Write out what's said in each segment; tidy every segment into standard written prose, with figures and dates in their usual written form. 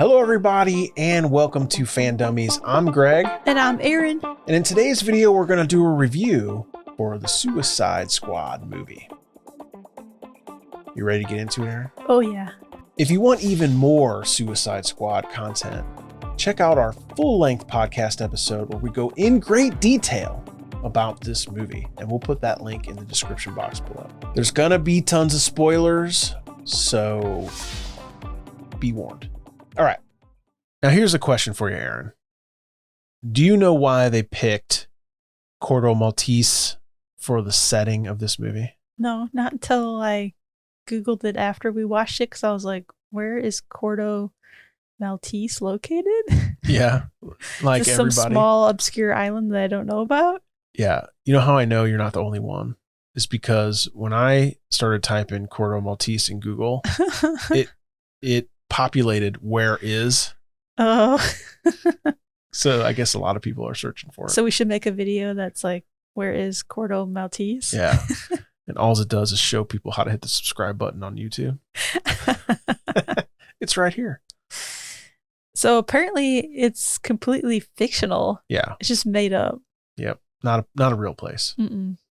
Hello, everybody, and welcome to Fan Dummies. I'm Greg. And I'm Erin. And in today's video, we're going to do a review for the Suicide Squad movie. You ready to get into it, Erin? Oh, yeah. If you want even more Suicide Squad content, check out our full-length podcast episode where we go in great detail about this movie, and we'll put that link in the description box below. There's going to be tons of spoilers, so be warned. All right. Now here's a question for you, Erin. Do you know why they picked Corto Maltese for the setting of this movie? No, not until I Googled it after we watched it, because I was like, where is Corto Maltese located? Yeah. Like Just everybody. some small, obscure island that I don't know about? Yeah. You know how I know you're not the only one? It's because when I started typing Corto Maltese in Google, it populated where is. Oh. So I guess a lot of people are searching for it. So we should make a video that's like, where is Corto Maltese? Yeah. And all it does is show people how to hit the subscribe button on YouTube. It's right here. So apparently it's completely fictional. Yeah. It's just made up. Yep. Not a real place.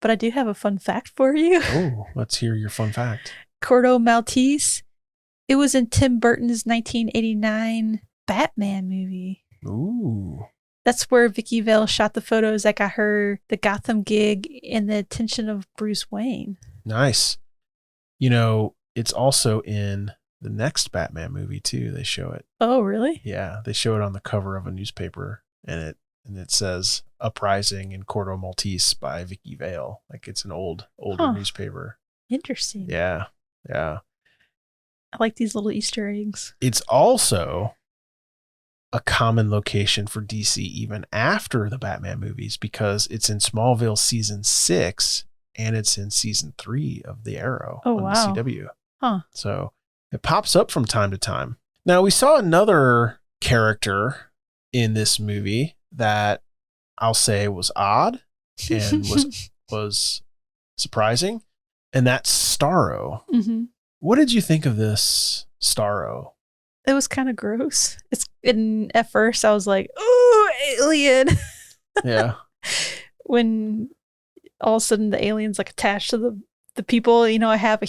But I do have a fun fact for you. Oh, let's hear your fun fact. Corto Maltese. It was in Tim Burton's 1989 Batman movie. Ooh. That's where Vicky Vale shot the photos that got her the Gotham gig and the attention of Bruce Wayne. Nice. You know, it's also in the next Batman movie too. They show it. Oh, really? Yeah, they show it on the cover of a newspaper, and it says "Uprising in Corto Maltese" by Vicky Vale. Like it's an older newspaper. Interesting. Yeah. I like these little Easter eggs. It's also a common location for DC even after the Batman movies, because it's in Smallville season 6 and it's in season 3 of the Arrow on the CW. Huh. So it pops up from time to time. Now we saw another character in this movie that I'll say was odd and was surprising, and that's Starro. Mm-hmm. What did you think of this Starro? It was kind of gross. At first I was like, "Ooh, alien!" Yeah. When all of a sudden the aliens like attached to the people, you know, I have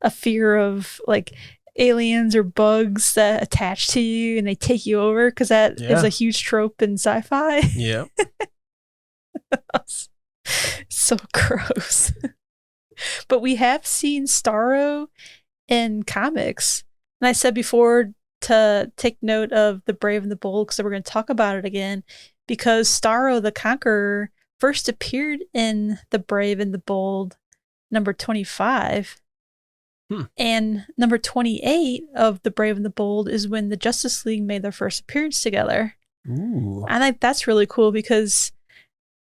a fear of like aliens or bugs that attach to you and they take you over, because that is a huge trope in sci-fi. Yeah. So gross. But we have seen Starro in comics. And I said before to take note of The Brave and the Bold, because we're going to talk about it again, because Starro the Conqueror first appeared in The Brave and the Bold number 25. And number 28 of The Brave and the Bold is when the Justice League made their first appearance together. Ooh. I think that's really cool, because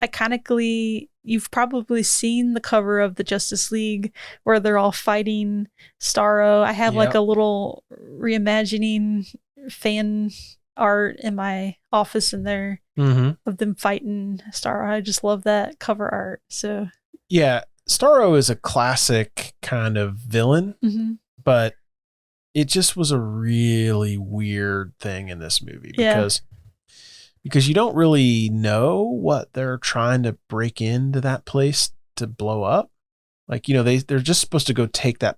iconically, you've probably seen the cover of the Justice League where they're all fighting Starro. I have like a little reimagining fan art in my office in there of them fighting Starro. I just love that cover art. So yeah, Starro is a classic kind of villain, but it just was a really weird thing in this movie because you don't really know what they're trying to break into that place to blow up. Like, you know, they're just supposed to go take that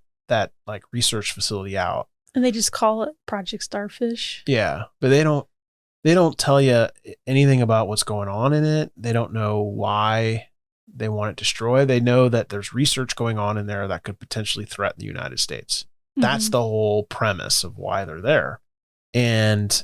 like research facility out. And they just call it Project Starfish. Yeah, but they don't tell you anything about what's going on in it. They don't know why they want it destroyed. They know that there's research going on in there that could potentially threaten the United States. That's the whole premise of why they're there. And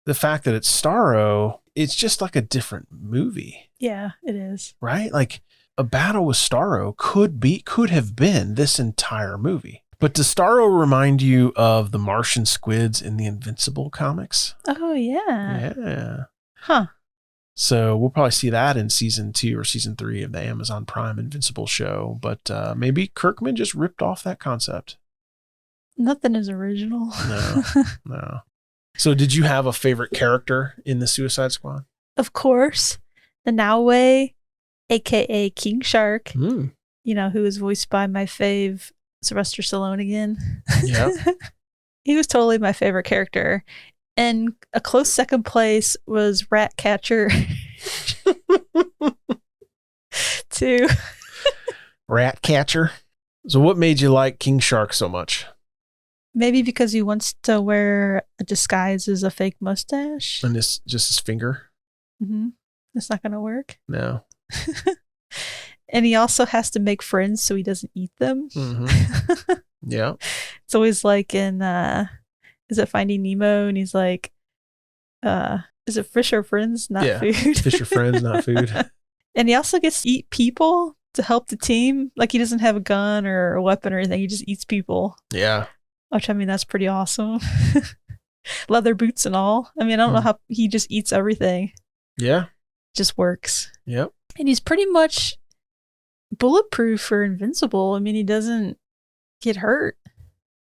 the fact that it's Starro, it's just like a different movie. Yeah, it is. Right? Like a battle with Starro could have been this entire movie. But does Starro remind you of the Martian squids in the Invincible comics? Oh, yeah. Yeah. Huh. So we'll probably see that in season 2 or season 3 of the Amazon Prime Invincible show. But maybe Kirkman just ripped off that concept. Nothing is original. No. So did you have a favorite character in the Suicide Squad? Of course. The Noway, a.k.a. King Shark, you know, who is voiced by my fave, Sylvester Stallone again. Yeah. He was totally my favorite character. And a close second place was Ratcatcher 2. Ratcatcher. So what made you like King Shark so much? Maybe because he wants to wear a disguise as a fake mustache. And this just his finger? Mm-hmm. It's not going to work. No. And he also has to make friends so he doesn't eat them. Mm-hmm. Yeah. It's always like in, is it Finding Nemo? And he's like, is it fish or friends, not food? Fish or friends, not food. And he also gets to eat people to help the team. Like he doesn't have a gun or a weapon or anything. He just eats people. Yeah. Which, I mean, that's pretty awesome. Leather boots and all. I mean, I don't know how he just eats everything. Yeah. Just works. Yep. And he's pretty much bulletproof or invincible. I mean, he doesn't get hurt.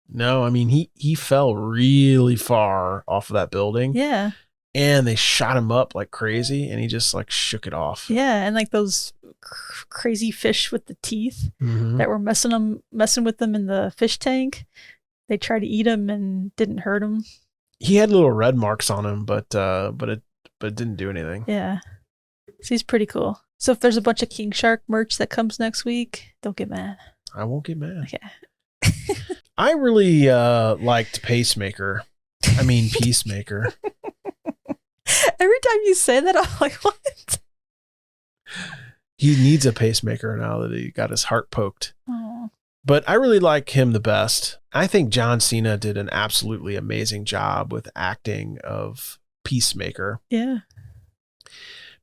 No, I mean, he fell really far off of that building. Yeah. And they shot him up like crazy, and he just like shook it off. Yeah, and like those crazy fish with the teeth that were messing with them in the fish tank. They tried to eat him and didn't hurt him. He had little red marks on him, but it didn't do anything. Yeah. So he's pretty cool. So if there's a bunch of King Shark merch that comes next week, don't get mad. I won't get mad. Okay. I really liked Peacemaker. Peacemaker. Every time you say that, I'm like, what? He needs a pacemaker now that he got his heart poked. Oh. But I really like him the best. I think John Cena did an absolutely amazing job with acting of Peacemaker. Yeah.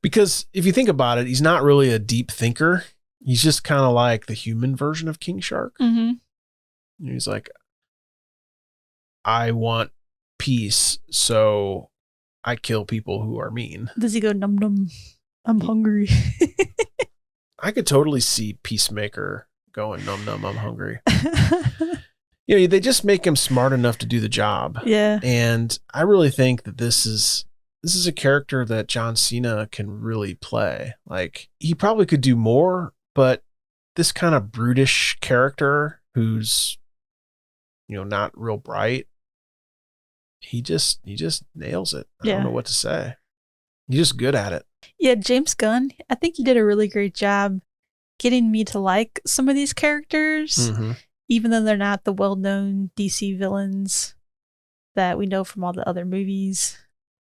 Because if you think about it, he's not really a deep thinker. He's just kind of like the human version of King Shark. Mm-hmm. He's like, I want peace, so I kill people who are mean. Does he go num num? I'm hungry. I could totally see Peacemaker going num num. I'm hungry. They just make him smart enough to do the job. Yeah. And I really think that this is a character that John Cena can really play. Like he probably could do more, but this kind of brutish character who's not real bright, he just nails it. I don't know what to say. He's just good at it. Yeah, James Gunn, I think he did a really great job getting me to like some of these characters, even though they're not the well-known DC villains that we know from all the other movies.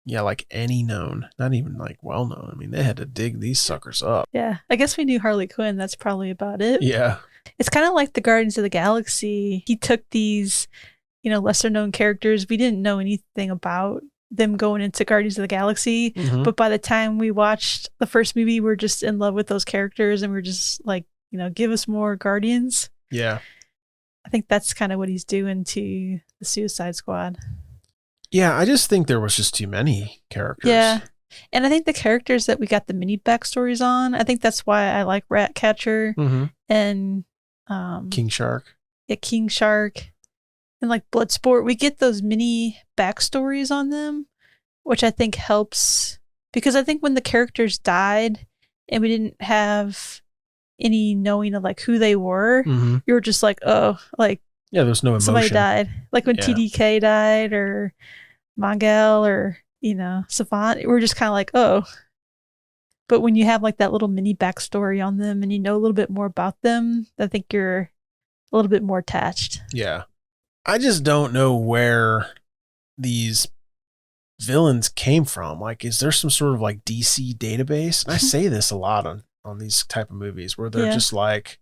Yeah, like any known, not even like well-known. I mean, they had to dig these suckers up. Yeah, I guess we knew Harley Quinn. That's probably about it. Yeah. It's kind of like the Guardians of the Galaxy. He took these, lesser known characters. We didn't know anything about them going into Guardians of the Galaxy. But by the time we watched the first movie, we're just in love with those characters and we're just like, give us more Guardians. Yeah. I think that's kind of what he's doing to the Suicide Squad. Yeah, I just think there was just too many characters. Yeah. And I think the characters that we got the mini backstories on, I think that's why I like Ratcatcher and King Shark. Yeah, King Shark. And like Bloodsport, we get those mini backstories on them, which I think helps. Because I think when the characters died and we didn't have any knowing of like who they were, you were just like, oh, like there's no emotion. Somebody died. Like when TDK died or Mongel or, Savant, we're just kind of like, oh. But when you have like that little mini backstory on them and you know a little bit more about them, I think you're a little bit more attached. Yeah. I just don't know where these villains came from. Like, is there some sort of like DC database? And I say this a lot on these type of movies where they're just like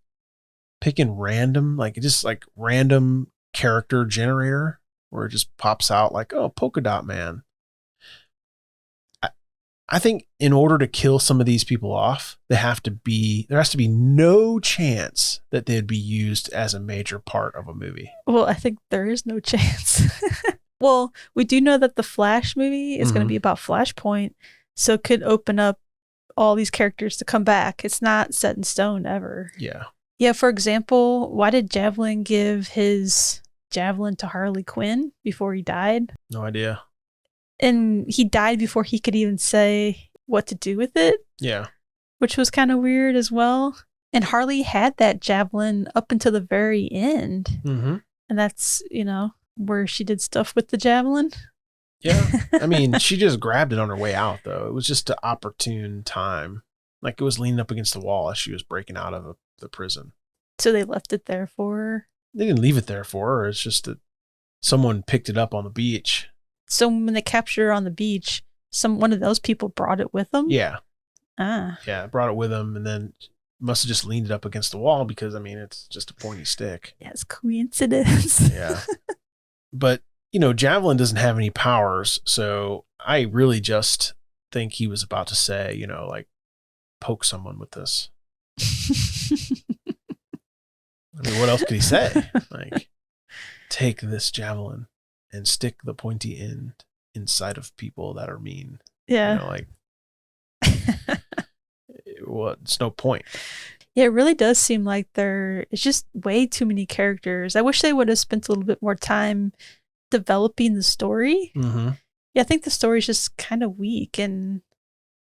picking random, like just like random character generator where it just pops out like, oh, Polka Dot Man. I think in order to kill some of these people off, there has to be no chance that they'd be used as a major part of a movie. Well, I think there is no chance. Well, we do know that the Flash movie is going to be about Flashpoint, so it could open up all these characters to come back. It's not set in stone ever. Yeah. Yeah, for example, why did Javelin give his javelin to Harley Quinn before he died? No idea. And he died before he could even say what to do with it. Yeah. Which was kind of weird as well. And Harley had that javelin up until the very end. And that's, where she did stuff with the javelin. Yeah. I mean, she just grabbed it on her way out, though. It was just an opportune time. Like it was leaning up against the wall as she was breaking out of the prison. So they left it there for her. They didn't leave it there for her. It's just that someone picked it up on the beach. So when they captured her on the beach, one of those people brought it with them? Yeah. Ah. Yeah, brought it with them and then must have just leaned it up against the wall because, I mean, it's just a pointy stick. Yeah, it's coincidence. Yeah. But, Javelin doesn't have any powers, so I really just think he was about to say, like, poke someone with this. I mean, what else could he say? Like, take this javelin and stick the pointy end inside of people that are mean. Yeah. It's no point. Yeah, it really does seem like it's just way too many characters. I wish they would have spent a little bit more time developing the story. Mm-hmm. Yeah, I think the story's just kind of weak, and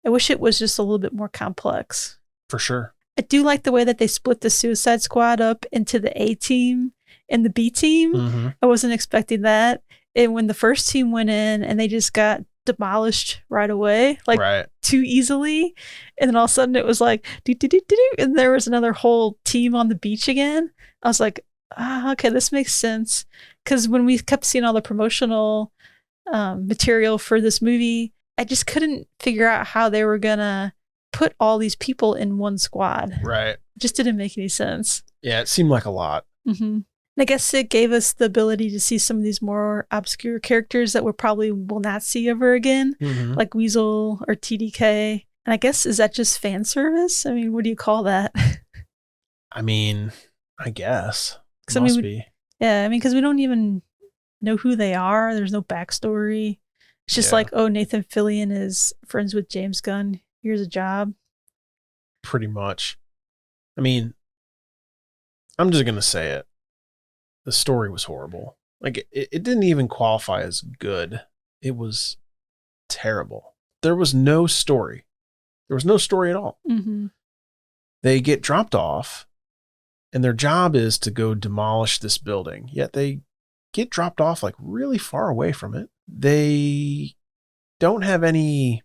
I wish it was just a little bit more complex. For sure. I do like the way that they split the Suicide Squad up into the A team and the B team. Mm-hmm. I wasn't expecting that. And when the first team went in and they just got demolished right away, too easily. And then all of a sudden it was like, and there was another whole team on the beach again. I was like, okay, this makes sense. Because when we kept seeing all the promotional material for this movie, I just couldn't figure out how they were going to put all these people in one squad. Right. It just didn't make any sense. Yeah, it seemed like a lot. Mm-hmm. I guess it gave us the ability to see some of these more obscure characters that we probably will not see ever again, like Weasel or TDK. And I guess, is that just fan service? I mean, what do you call that? I mean, I guess. It must be. Yeah, I mean, because we don't even know who they are. There's no backstory. It's just like, oh, Nathan Fillion is friends with James Gunn. Here's a job. Pretty much. I mean, I'm just going to say it. The story was horrible. Like, it didn't even qualify as good. It was terrible. There was no story. There was no story at all. Mm-hmm. They get dropped off, and their job is to go demolish this building. Yet they get dropped off like really far away from it. They don't have any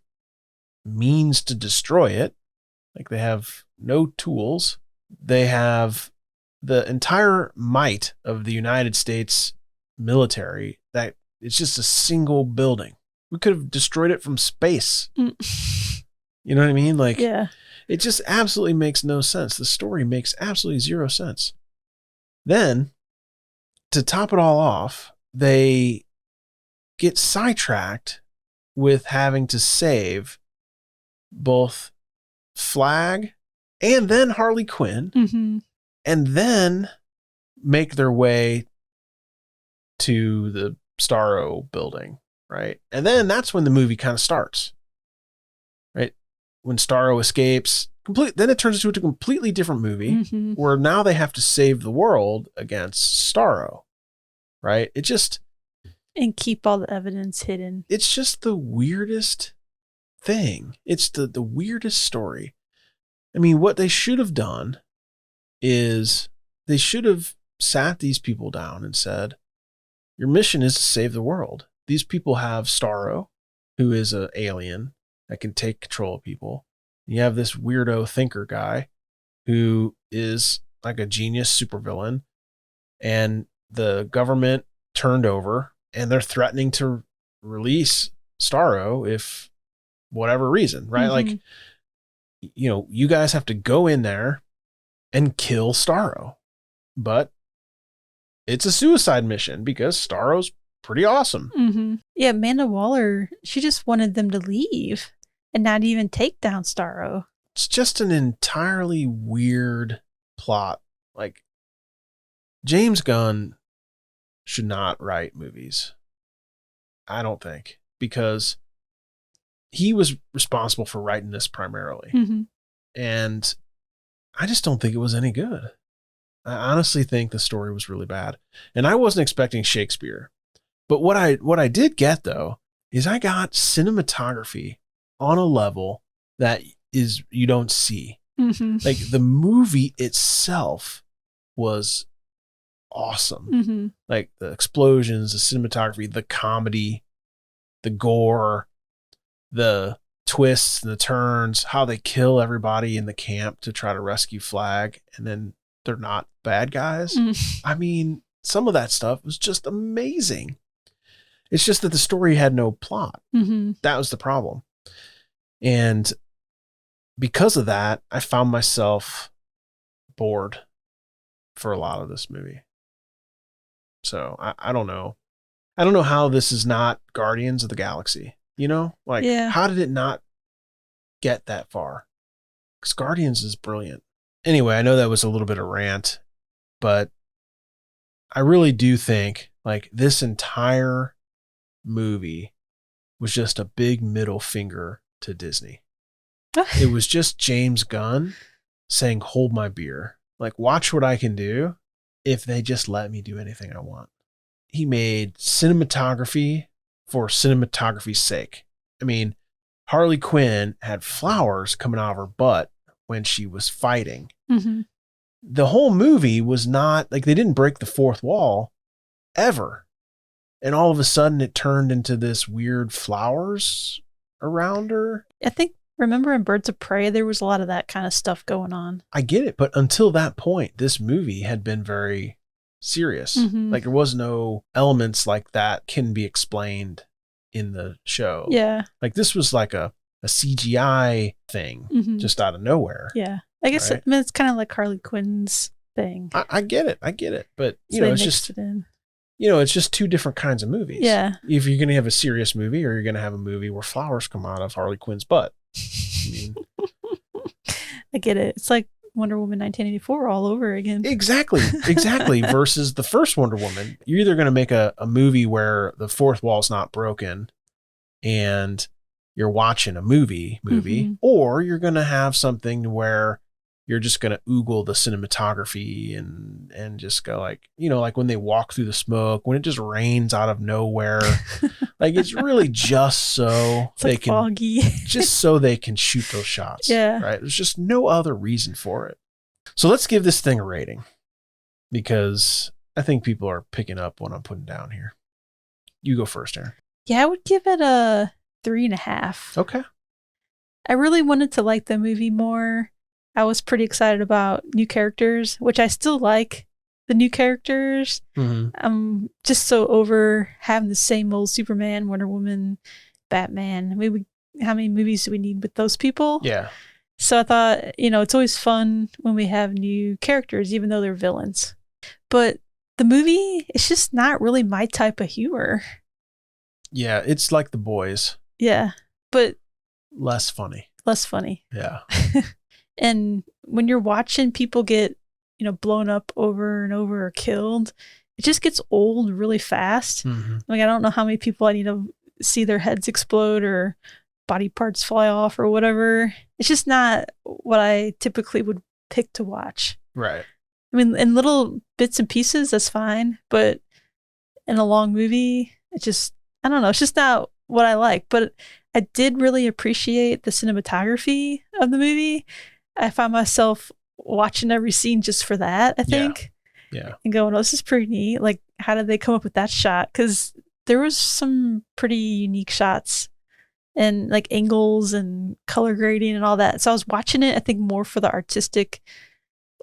means to destroy it. Like, they have no tools. They have the entire might of the United States military that it's just a single building. We could have destroyed it from space. You know what I mean? Like, yeah. It just absolutely makes no sense. The story makes absolutely zero sense. Then, to top it all off, they get sidetracked with having to save both Flag and then Harley Quinn, and then make their way to the Starro building, right? And then that's when the movie kind of starts, right? When Starro escapes, then it turns into a completely different movie where now they have to save the world against Starro, right? And keep all the evidence hidden. It's just the weirdest thing. It's the weirdest story. I mean, what they should have done is they should have sat these people down and said, your mission is to save the world. These people have Starro, who is an alien that can take control of people. You have this weirdo thinker guy who is like a genius supervillain, and the government turned over and they're threatening to release Starro if whatever reason, right? Like, you guys have to go in there and kill Starro, but it's a suicide mission because Starro's pretty awesome. Yeah, Amanda Waller, she just wanted them to leave and not even take down Starro. It's just an entirely weird plot. Like, James Gunn should not write movies. I don't think, because he was responsible for writing this primarily. And I just don't think it was any good. I honestly think the story was really bad. And I wasn't expecting Shakespeare. But what I did get, though, is I got cinematography on a level that is you don't see. Like, the movie itself was awesome. Like, the explosions, the cinematography, the comedy. the gore, the twists and the turns, how they kill everybody in the camp to try to rescue Flag, and then they're not bad guys. I mean, some of that stuff was just amazing. It's just that the story had no plot. That was the problem. And because of that, I found myself bored for a lot of this movie. So I don't know. I don't know how this is not Guardians of the Galaxy. You know, like, how did it not get that far? Because Guardians is brilliant. Anyway, I know that was a little bit of rant, but I really do think like this entire movie was just a big middle finger to Disney. It was just James Gunn saying, hold my beer. Like, watch what I can do if they just let me do anything I want. He made cinematography for cinematography's sake. I mean, Harley Quinn had flowers coming out of her butt when she was fighting. The whole movie was not like, they didn't break the fourth wall ever. And all of a sudden it turned into this weird flowers around her. I think, remember in Birds of Prey, there was a lot of that kind of stuff going on. I get it. But until that point, this movie had been very serious. Like, there was no elements like that can be explained in the show. Yeah. Like, this was like a CGI thing just out of nowhere. Yeah. I guess right? I mean, it's kind of like Harley Quinn's thing. I get it. But, So you know, they it's mixed just, it in. you know, it's just two different kinds of movies. Yeah. If you're going to have a serious movie or you're going to have a movie where flowers come out of Harley Quinn's butt. I mean, I get it. It's like Wonder Woman 1984 all over again. Exactly. Versus the first Wonder Woman. You're either going to make a movie where the fourth wall's not broken and you're watching a movie, or you're going to have something where you're just going to oogle the cinematography and just go like, you know, like when they walk through the smoke, when it just rains out of nowhere, like it's really just so it's like foggy. Just so they can shoot those shots. Yeah. Right. There's just no other reason for it. So let's give this thing a rating because I think people are picking up what I'm putting down here. You go first, Erin. Yeah, I would give it a 3.5. Okay. I really wanted to like the movie more. I was pretty excited about new characters, which I still like the new characters. I'm just so over having the same old Superman, Wonder Woman, Batman. Maybe how many movies do we need with those people? Yeah. So I thought, you know, it's always fun when we have new characters, even though they're villains. But the movie, it's just not really my type of humor. Yeah, it's like The Boys. Yeah, but less funny. Yeah. And when you're watching people get, you know, blown up over and over or killed, it just gets old really fast. Like, I don't know how many people I need to see their heads explode or body parts fly off or whatever. It's just not what I typically would pick to watch. Right. I mean, in little bits and pieces, that's fine. But in a long movie, it just, I don't know. It's just not what I like. But I did really appreciate the cinematography of the movie. I found myself watching every scene just for that, I think. Yeah. And going, oh, this is pretty neat. Like, how did they come up with that shot? Because there was some pretty unique shots and like angles and color grading and all that. So I was watching it, I think, more for the artistic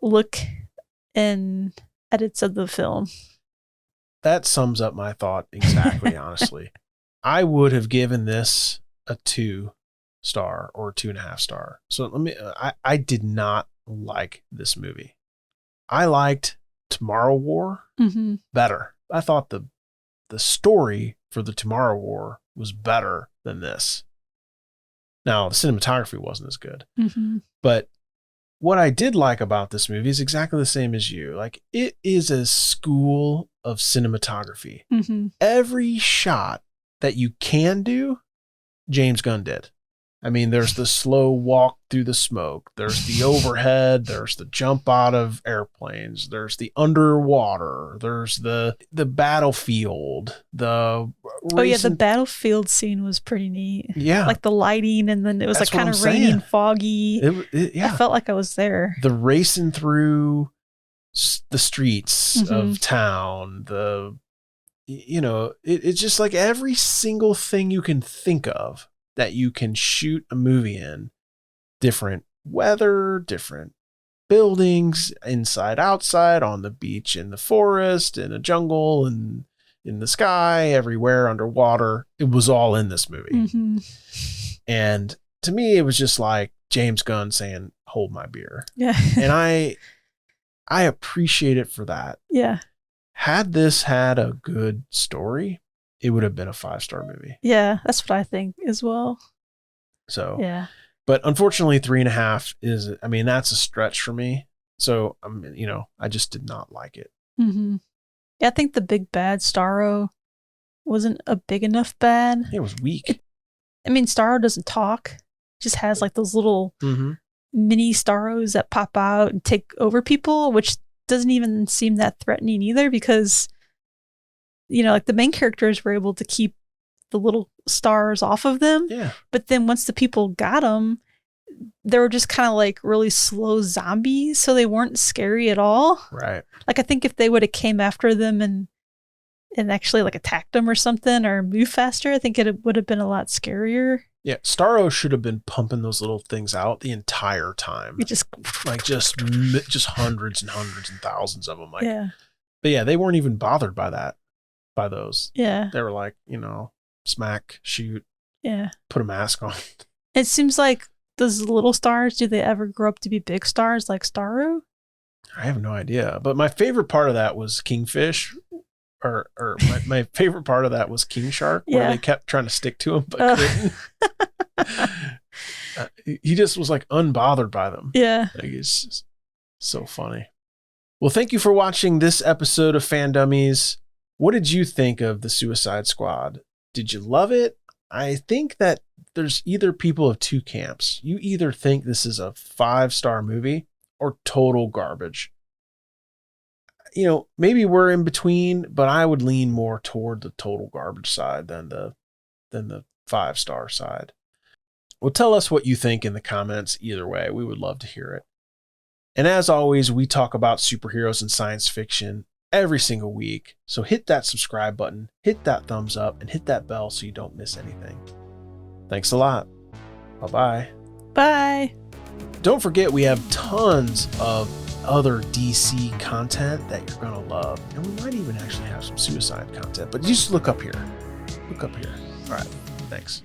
look and edits of the film. That sums up my thought exactly, honestly. I would have given this a 2-star or 2.5-star. So I did not like this movie. I liked Tomorrow War better. I thought the story for the Tomorrow War was better than this. Now, the cinematography wasn't as good. But what I did like about this movie is exactly the same as you. Like, it is a school of cinematography. Every shot that you can do, James Gunn did. I mean, there's the slow walk through the smoke. There's the overhead. There's the jump out of airplanes. There's the underwater. There's the battlefield. The battlefield scene was pretty neat. Yeah. Like the lighting, and then it was like kind of raining, foggy. I felt like I was there. The racing through the streets of town. it's just like every single thing you can think of that you can shoot a movie in, different weather, different buildings, inside, outside, on the beach, in the forest, in a jungle, and in the sky, everywhere, underwater. It was all in this movie. Mm-hmm. And to me, it was just like James Gunn saying, hold my beer. Yeah. And I appreciate it for that. Yeah. Had this had a good story, it would have been a 5-star movie. Yeah, that's what I think as well. So, yeah. But unfortunately, 3.5 is, that's a stretch for me. So, I just did not like it. Mm-hmm. Yeah, I think the big bad Starro wasn't a big enough bad. It was weak. Starro doesn't talk. Just has like those little mini Starros that pop out and take over people, which doesn't even seem that threatening either because, like the main characters were able to keep the little stars off of them. Yeah. But then once the people got them, they were just kind of like really slow zombies. So they weren't scary at all. Right. Like I think if they would have came after them and actually like attacked them or something or moved faster, I think it would have been a lot scarier. Yeah, Starro should have been pumping those little things out the entire time. It just hundreds and hundreds and thousands of them. Yeah. But yeah, they weren't even bothered by those. Yeah. They were like, smack, shoot. Yeah. Put a mask on. It seems like those little stars, do they ever grow up to be big stars like Starro? I have no idea. But my favorite part of that was Kingfish. Or my favorite part of that was King Shark, where they kept trying to stick to him, but couldn't. He just was like unbothered by them. Yeah. It's just so funny. Well, thank you for watching this episode of Fan Dummies. What did you think of the Suicide Squad? Did you love it? I think that there's either people of two camps. You either think this is a 5-star movie or total garbage. Maybe we're in between, but I would lean more toward the total garbage side than the 5-star side. Well, tell us what you think in the comments. Either way, we would love to hear it. And as always, we talk about superheroes and science fiction every single week. So hit that subscribe button, hit that thumbs up, and hit that bell so you don't miss anything. Thanks a lot. Bye-bye. Bye. Don't forget, we have tons of other DC content that you're gonna love, and we might even actually have some Suicide content, but just look up here. All right, thanks.